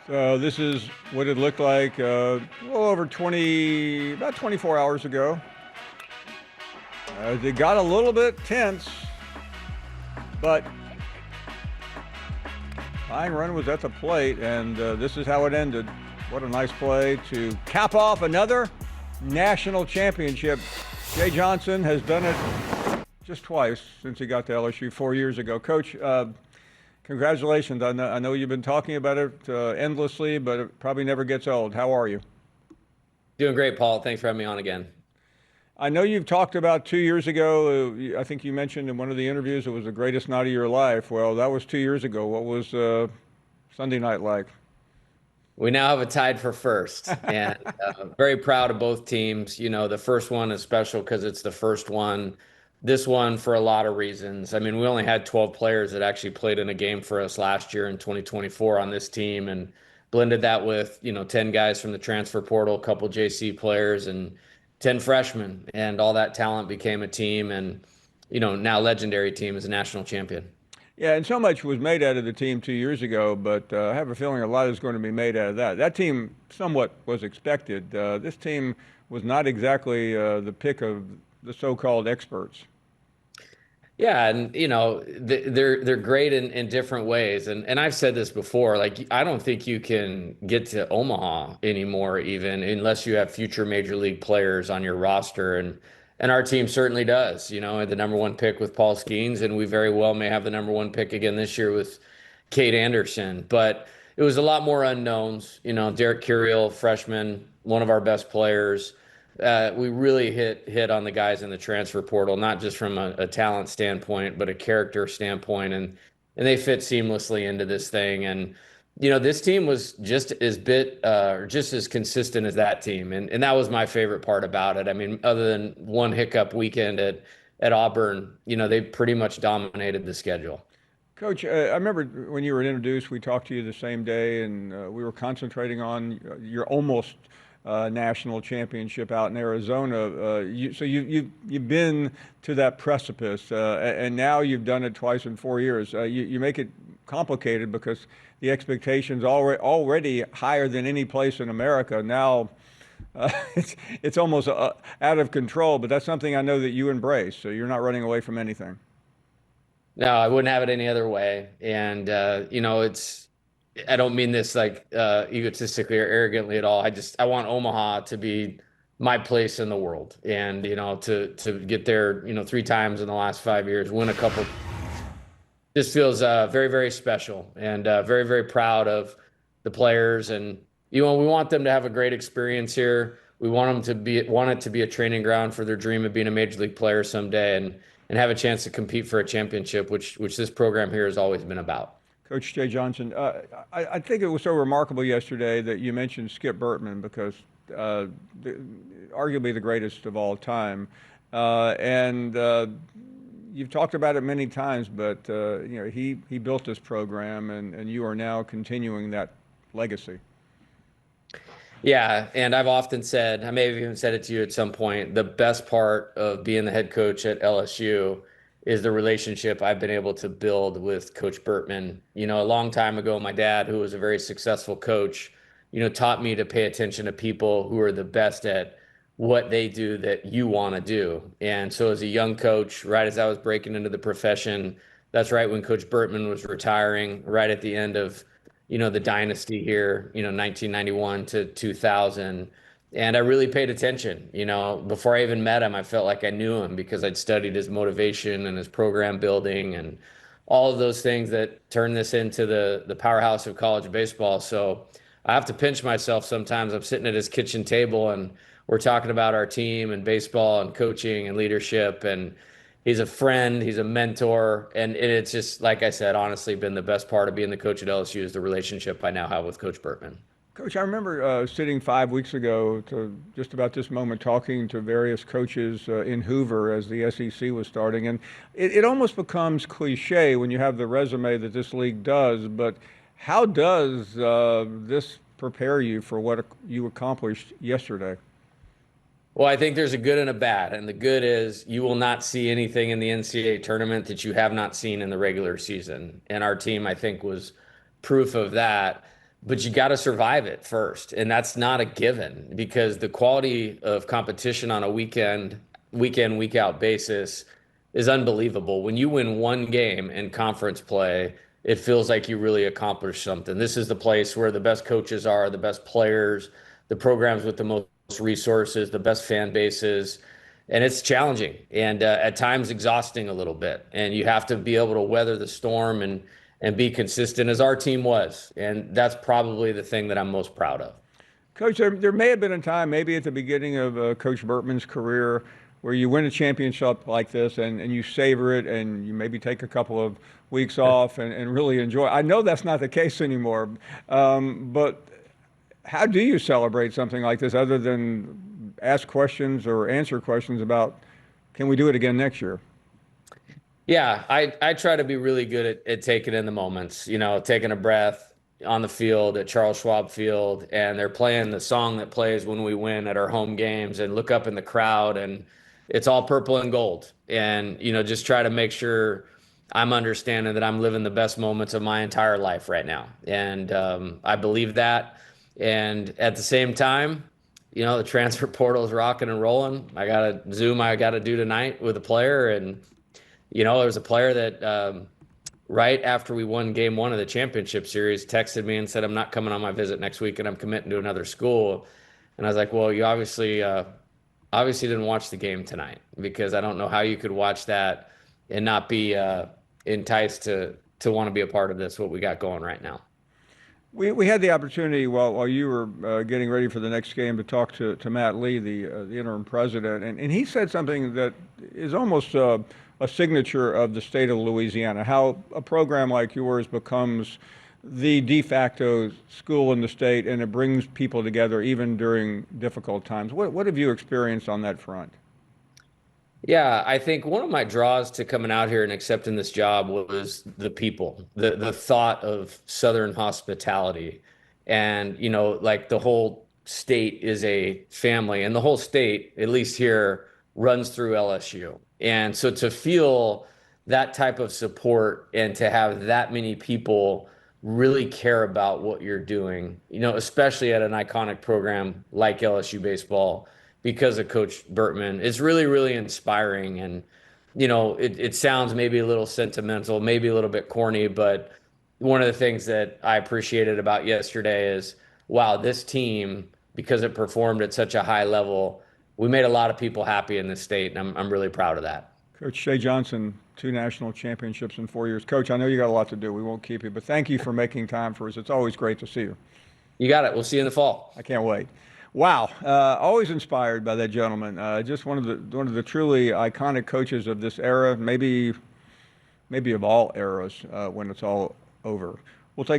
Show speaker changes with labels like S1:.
S1: So this is what it looked like over about 24 hours ago. It got a little bit tense, but Fine Run was at the plate, and this is how it ended. What a nice play to cap off another national championship. Jay Johnson has done it just twice since he got to LSU 4 years ago. Coach, congratulations. I know you've been talking about it endlessly, but it probably never gets old. How are you?
S2: Doing great, Paul. Thanks for having me on again.
S1: I know you've talked about 2 years ago. I think you mentioned in one of the interviews it was the greatest night of your life. Well, that was 2 years ago. What was Sunday night like?
S2: We now have a tied for first, and very proud of both teams. You know, the first one is special because it's the first one. This one for a lot of reasons. I mean, we only had 12 players that actually played in a game for us last year in 2024 on this team, and blended that with 10 guys from the transfer portal, a couple JC players, and 10 freshmen, and all that talent became a team, and now legendary team is a national champion.
S1: Yeah, and so much was made out of the team 2 years ago, but I have a feeling a lot is going to be made out of that. That team somewhat was expected. This team was not exactly the pick of the so-called experts.
S2: Yeah, and they're great in different ways. And I've said this before, like I don't think you can get to Omaha anymore even unless you have future major league players on your roster. And our team certainly does, the number one pick with Paul Skeens, and we very well may have the number one pick again this year with Kate Anderson. But it was a lot more unknowns, Derek Curiel, freshman, one of our best players. We really hit on the guys in the transfer portal, not just from a talent standpoint, but a character standpoint, and they fit seamlessly into this thing. And this team was just as consistent as that team, and that was my favorite part about it. I mean, other than one hiccup weekend at Auburn, they pretty much dominated the schedule.
S1: Coach, I remember when you were introduced, we talked to you the same day, and we were concentrating on your almost national championship out in Arizona. You've been to that precipice, and now you've done it twice in 4 years. You make it complicated because the expectations already higher than any place in America. Now it's almost out of control, but that's something I know that you embrace. So you're not running away from anything.
S2: No, I wouldn't have it any other way. And I don't mean this like egotistically or arrogantly at all. I want Omaha to be my place in the world, and to get there, three times in the last 5 years, win a couple. This feels very, very special, and very, very proud of the players. And we want them to have a great experience here. We want it to be a training ground for their dream of being a major league player someday, and have a chance to compete for a championship, which this program here has always been about.
S1: Coach Jay Johnson, I think it was so remarkable yesterday that you mentioned Skip Bertman because arguably the greatest of all time, and you've talked about it many times. But he built this program, and you are now continuing that legacy.
S2: Yeah, and I've often said, I may have even said it to you at some point, the best part of being the head coach at LSU is the relationship I've been able to build with Coach Bertman. A long time ago, my dad, who was a very successful coach, taught me to pay attention to people who are the best at what they do that you want to do. And so as a young coach, right as I was breaking into the profession, that's right when Coach Bertman was retiring, right at the end of, the dynasty here, 1991 to 2000. And I really paid attention. Before I even met him, I felt like I knew him because I'd studied his motivation and his program building and all of those things that turn this into the powerhouse of college baseball. So I have to pinch myself sometimes. I'm sitting at his kitchen table and we're talking about our team and baseball and coaching and leadership. And he's a friend, he's a mentor. And it's just, like I said, honestly been the best part of being the coach at LSU is the relationship I now have with Coach Bertman.
S1: Coach, I remember sitting 5 weeks ago to just about this moment talking to various coaches in Hoover as the SEC was starting. And it almost becomes cliche when you have the resume that this league does. But how does this prepare you for what you accomplished yesterday?
S2: Well, I think there's a good and a bad. And the good is you will not see anything in the NCAA tournament that you have not seen in the regular season. And our team, I think, was proof of that. but you got to survive it first. And that's not a given because the quality of competition on a week out basis is unbelievable. When you win one game in conference play, it feels like you really accomplished something. This is the place where the best coaches are, the best players, the programs with the most resources, the best fan bases. And it's challenging and at times exhausting a little bit. And you have to be able to weather the storm and be consistent as our team was. And that's probably the thing that I'm most proud of.
S1: Coach, there may have been a time, maybe at the beginning of Coach Bertman's career, where you win a championship like this and you savor it and you maybe take a couple of weeks off and really enjoy. I know that's not the case anymore, but how do you celebrate something like this other than ask questions or answer questions about, can we do it again next year?
S2: Yeah, I try to be really good at taking in the moments, taking a breath on the field at Charles Schwab Field, and they're playing the song that plays when we win at our home games, and look up in the crowd, and it's all purple and gold. And, just try to make sure I'm understanding that I'm living the best moments of my entire life right now. And I believe that. And at the same time, the transfer portal is rocking and rolling. I got a Zoom I got to do tonight with a player, and there was a player that right after we won game one of the championship series texted me and said, I'm not coming on my visit next week and I'm committing to another school. And I was like, well, you obviously didn't watch the game tonight, because I don't know how you could watch that and not be enticed to want to be a part of this, what we got going right now.
S1: We had the opportunity while you were getting ready for the next game to talk to Matt Lee, the interim president, and he said something that is almost a signature of the state of Louisiana, how a program like yours becomes the de facto school in the state, and it brings people together even during difficult times. What have you experienced on that front?
S2: Yeah, I think one of my draws to coming out here and accepting this job was the people, the thought of Southern hospitality. And, like the whole state is a family, and the whole state, at least here, runs through LSU. And so to feel that type of support and to have that many people really care about what you're doing, especially at an iconic program like LSU baseball, because of Coach Bertman, it's really, really inspiring. And, it sounds maybe a little sentimental, maybe a little bit corny, but one of the things that I appreciated about yesterday is, wow, this team, because it performed at such a high level, we made a lot of people happy in this state, and I'm really proud of that.
S1: Coach Shea Johnson, 2 national championships in 4 years. Coach, I know you got a lot to do. We won't keep you, but thank you for making time for us. It's always great to see you.
S2: You got it. We'll see you in the fall.
S1: I can't wait. Wow, always inspired by that gentleman. Just one of the truly iconic coaches of this era, maybe of all eras when it's all over. We'll take